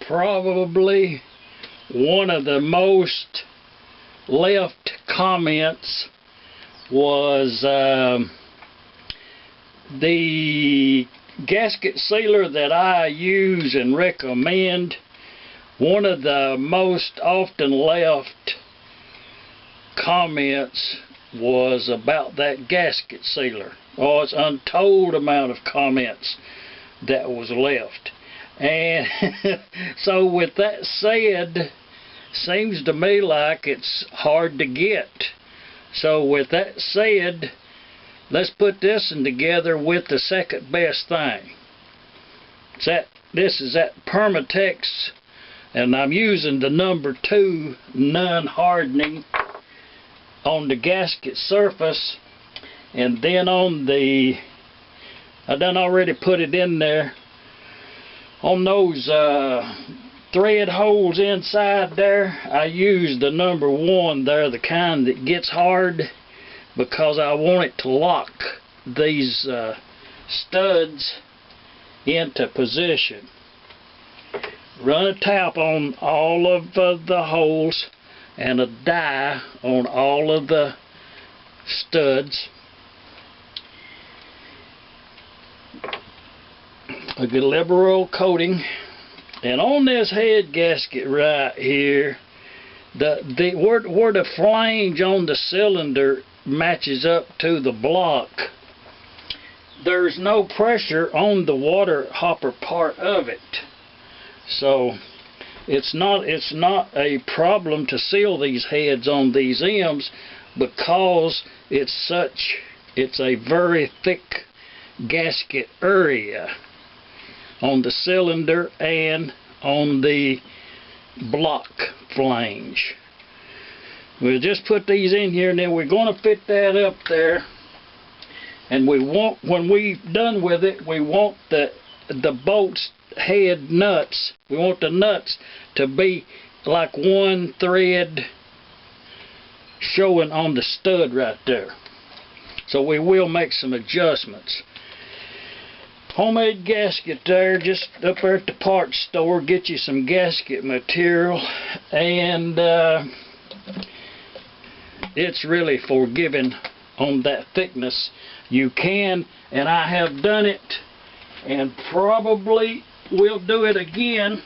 Probably one of the most left comments was the gasket sealer that I use and recommend. One of the most often left comments was about that gasket sealer. Oh, it's untold amount of comments that was left. And so with that said, seems to me like it's hard to get. So with that said, let's put this one together with the second best thing. This is that Permatex, and I'm using the number 2 non-hardening on the gasket surface, and then on the, I done already put it in there on those thread holes inside there. I use the number 1 there, the kind that gets hard, because I want it to lock these studs into position. Run a tap on all of the holes and a die on all of the studs. A good liberal coating, and on this head gasket right here, where the flange on the cylinder matches up to the block, there's no pressure on the water hopper part of it, so it's not a problem to seal these heads on these M's, because it's a very thick gasket area on the cylinder and on the block flange. We'll just put these in here, and then we're going to fit that up there. And we want, when we're done with it, we want the bolts head nuts. We want the nuts to be like one thread showing on the stud right there. So we will make some adjustments. Homemade gasket there, just up there at the parts store. Get you some gasket material, and it's really forgiving on that thickness. You can, and I have done it, and probably will do it again.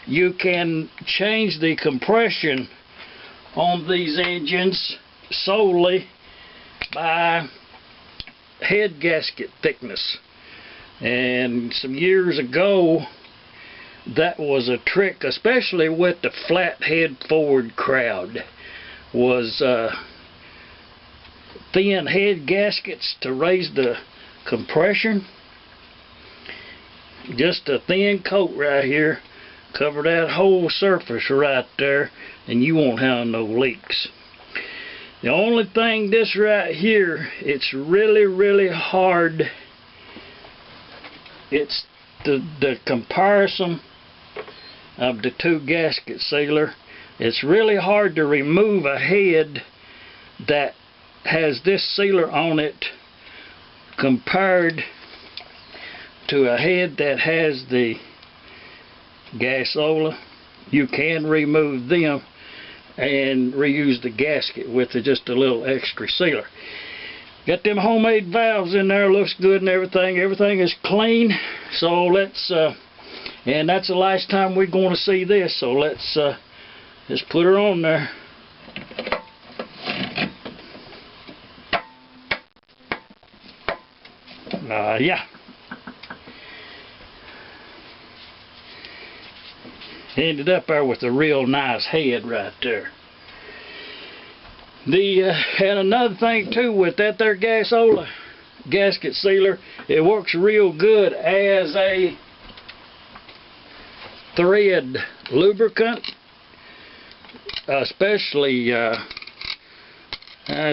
You can change the compression on these engines solely by head gasket thickness. And some years ago, that was a trick, especially with the flathead forward crowd, was thin head gaskets to raise the compression. Just a thin coat right here, cover that whole surface right there, and you won't have no leaks. The only thing, this right here, it's really hard. It's the comparison of the 2 gasket sealer. It's really hard to remove a head that has this sealer on it compared to a head that has the gasola. You can remove them and reuse the gasket with just a little extra sealer. Got them homemade valves in there, looks good and everything. Everything is clean. So let's and that's the last time we're going to see this. So let's put her on there. Yeah. Ended up there with a real nice head right there. And another thing too with that there gasola gasket sealer, it works real good as a thread lubricant, especially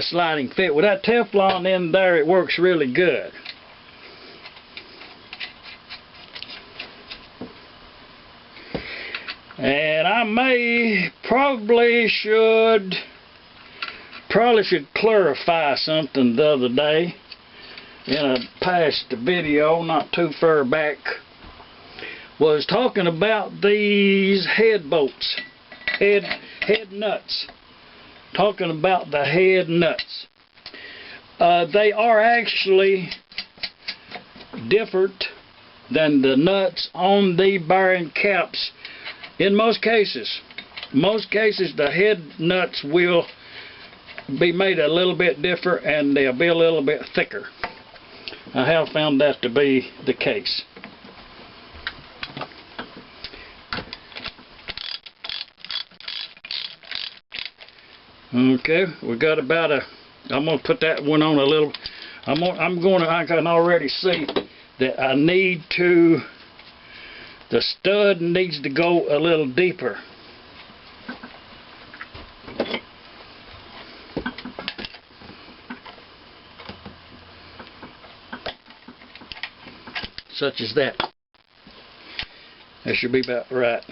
sliding fit. With that Teflon in there, it works really good. And I probably should clarify something the other day in a past video, not too far back, was talking about these head bolts, head nuts. Talking about the head nuts. They are actually different than the nuts on the bearing caps in most cases. Most cases the head nuts will be made a little bit different and they'll be a little bit thicker. I have found that to be the case. Okay, we got about a, I'm going to put that one on a little, I can already see that I need to, the stud needs to go a little deeper. Such as that. That should be about right.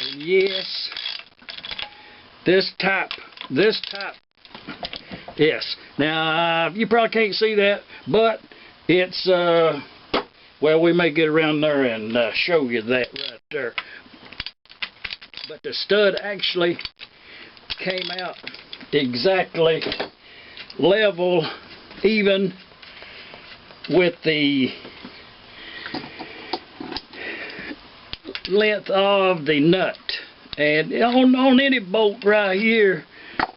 And yes, this type, yes. Now you probably can't see that, but it's well, we may get around there and show you that right there. But the stud actually came out exactly level, even with the length of the nut. And on any bolt right here,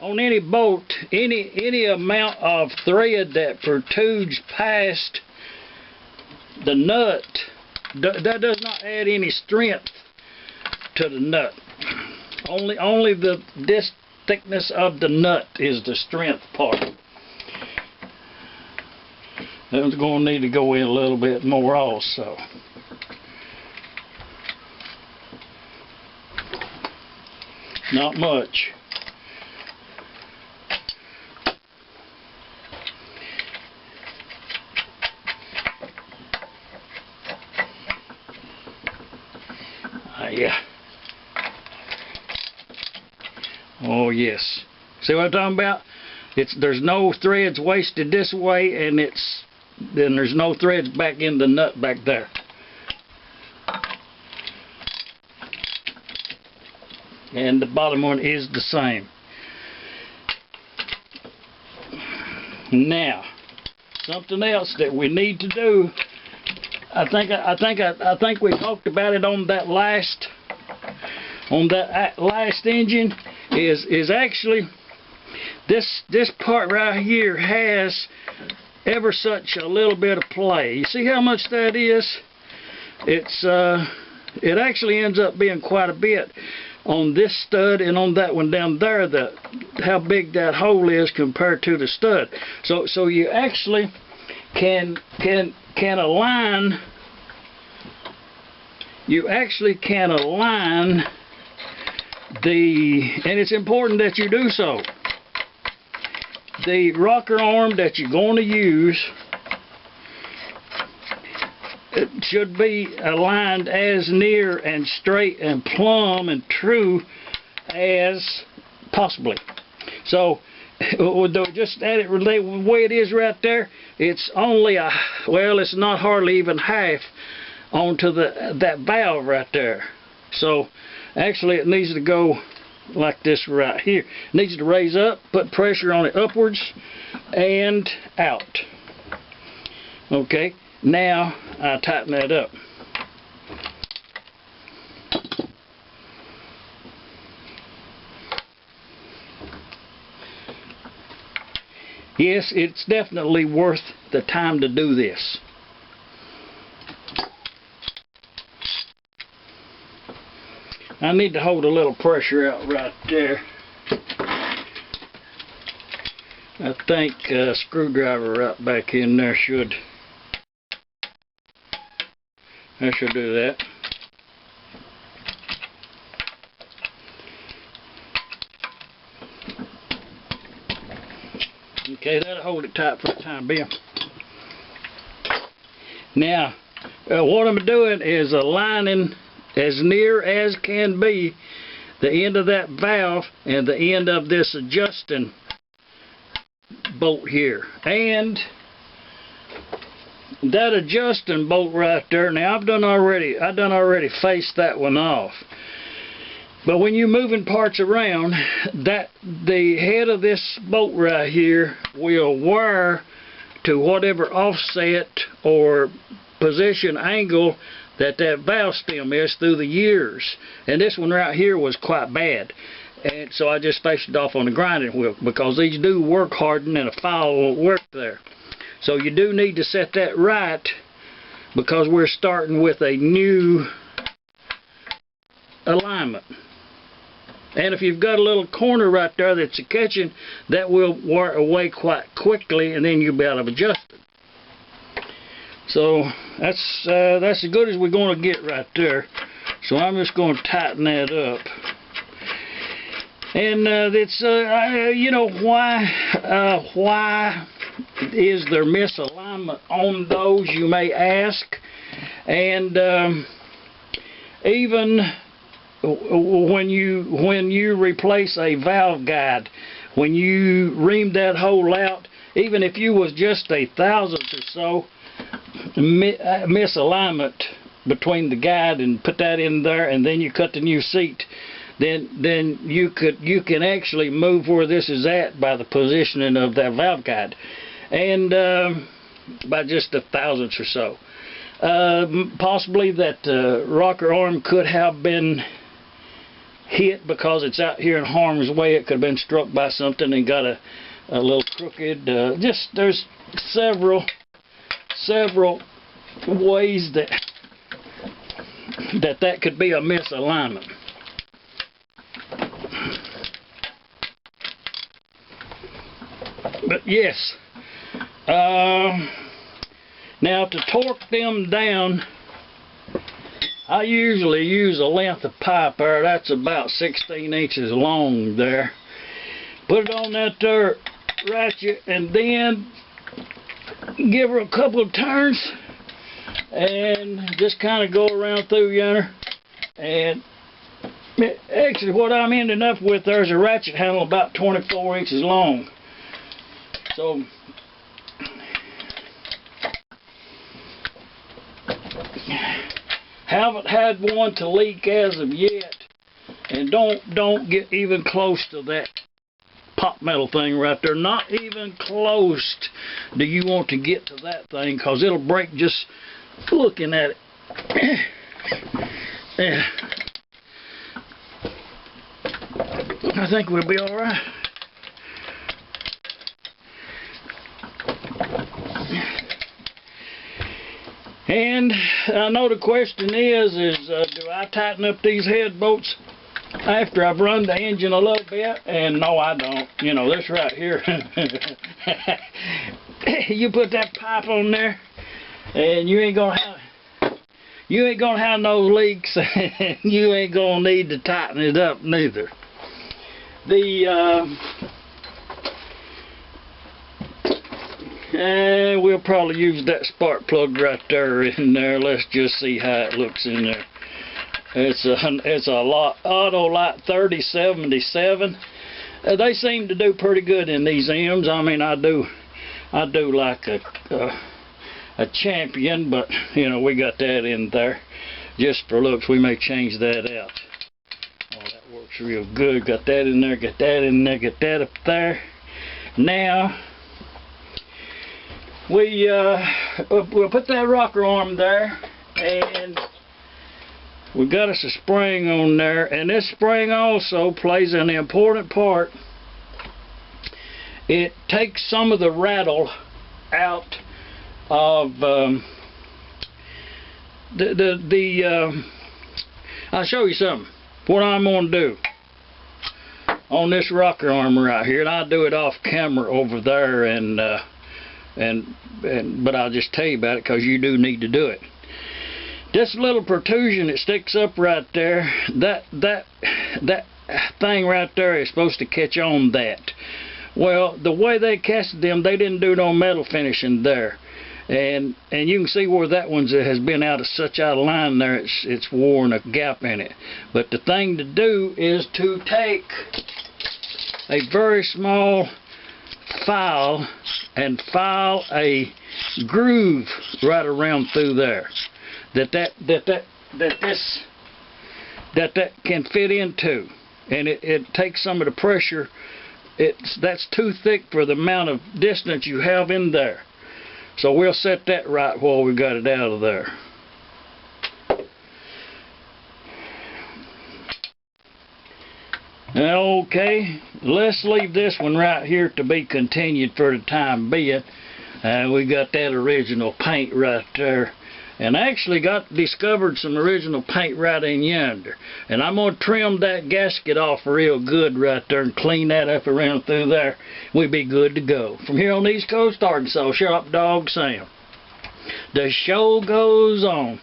on any bolt, any amount of thread that protrudes past the nut, that does not add any strength to the nut. Only this thickness of the nut is the strength part. That's going to need to go in a little bit more also. Not much. Yeah. Oh yes. See what I'm talking about? There's no threads wasted this way, and then there's no threads back in the nut back there. And the bottom one is the same. Now, something else that we need to do. I think we talked about it on that last engine. Is actually this part right here has ever such a little bit of play. You see how much that is? It actually ends up being quite a bit on this stud and on that one down there. How big that hole is compared to the stud. So you actually can align. You actually can align and it's important that you do so. The rocker arm that you're going to use, it should be aligned as near and straight and plumb and true as possibly. So just at it the way it is right there, it's only it's not hardly even half onto that valve right there. So actually it needs to go like this right here. It needs to raise up, put pressure on it upwards and out. Okay, now I tighten that up. Yes, it's definitely worth the time to do this. I need to hold a little pressure out right there. I think a screwdriver right back in there should do that. Okay, that'll hold it tight for the time being. Now, what I'm doing is aligning as near as can be the end of that valve and the end of this adjusting bolt here. And that adjusting bolt right there, now I done already faced that one off. But when you're moving parts around, the head of this bolt right here will wire to whatever offset or position angle that valve stem is through the years. And this one right here was quite bad. And so I just faced it off on the grinding wheel, because these do work harden and a file won't work there. So you do need to set that right, because we're starting with a new alignment. And if you've got a little corner right there that's a catching, that will wear away quite quickly, and then you'll be able to adjust it. So that's as good as we're going to get right there. So I'm just going to tighten that up. And it's you know, why is there misalignment on those, you may ask? And even when you replace a valve guide, when you ream that hole out, even if you was just a thousandth or so misalignment between the guide and put that in there, and then you cut the new seat, then you can actually move where this is at by the positioning of that valve guide, and by just a thousandth or so. Possibly that rocker arm could have been hit because it's out here in harm's way. It could have been struck by something and got a little crooked. Just there's several ways that could be a misalignment. But yes, now to torque them down, I usually use a length of pipe there. That's about 16 inches long there. Put it on that there ratchet, and then give her a couple of turns, and just kind of go around through yonder. And actually what I'm ending up with there is a ratchet handle about 24 inches long. So haven't had one to leak as of yet, and don't get even close to that pop metal thing right there. Not even close do you want to get to that thing, because it'll break just looking at it. Yeah. I think we'll be alright. And I know the question is do I tighten up these head bolts after I've run the engine a little bit? And no, I don't. You know, this right here, you put that pipe on there, and you ain't gonna have no leaks, and you ain't gonna need to tighten it up neither. We'll probably use that spark plug right there in there. Let's just see how it looks in there. It's a Autolite 3077. They seem to do pretty good in these M's. I mean, I do like a Champion, but you know, we got that in there just for looks. We may change that out. Oh, that works real good. Got that in there. Got that in there. Got that up there. Now we'll put that rocker arm there, and we got us a spring on there, and this spring also plays an important part. It takes some of the rattle out of I'll show you something. What I'm going to do on this rocker arm right here, and I'll do it off camera over there, but I'll just tell you about it because you do need to do it. This little protrusion that sticks up right there, that thing right there is supposed to catch on that. Well, the way they casted them, they didn't do no metal finishing there. And you can see where that one has been out of line there. It's worn a gap in it. But the thing to do is to take a very small file and file a groove right around through there that can fit into, and it takes some of the pressure. That's too thick for the amount of distance you have in there. So we'll set that right while we got it out of there. Okay, let's leave this one right here to be continued for the time being. We got that original paint right there. And I actually discovered some original paint right in yonder. And I'm going to trim that gasket off real good right there and clean that up around through there. We'll be good to go. From here on East Coast Arkansas, Sharp Dog Sam. The show goes on.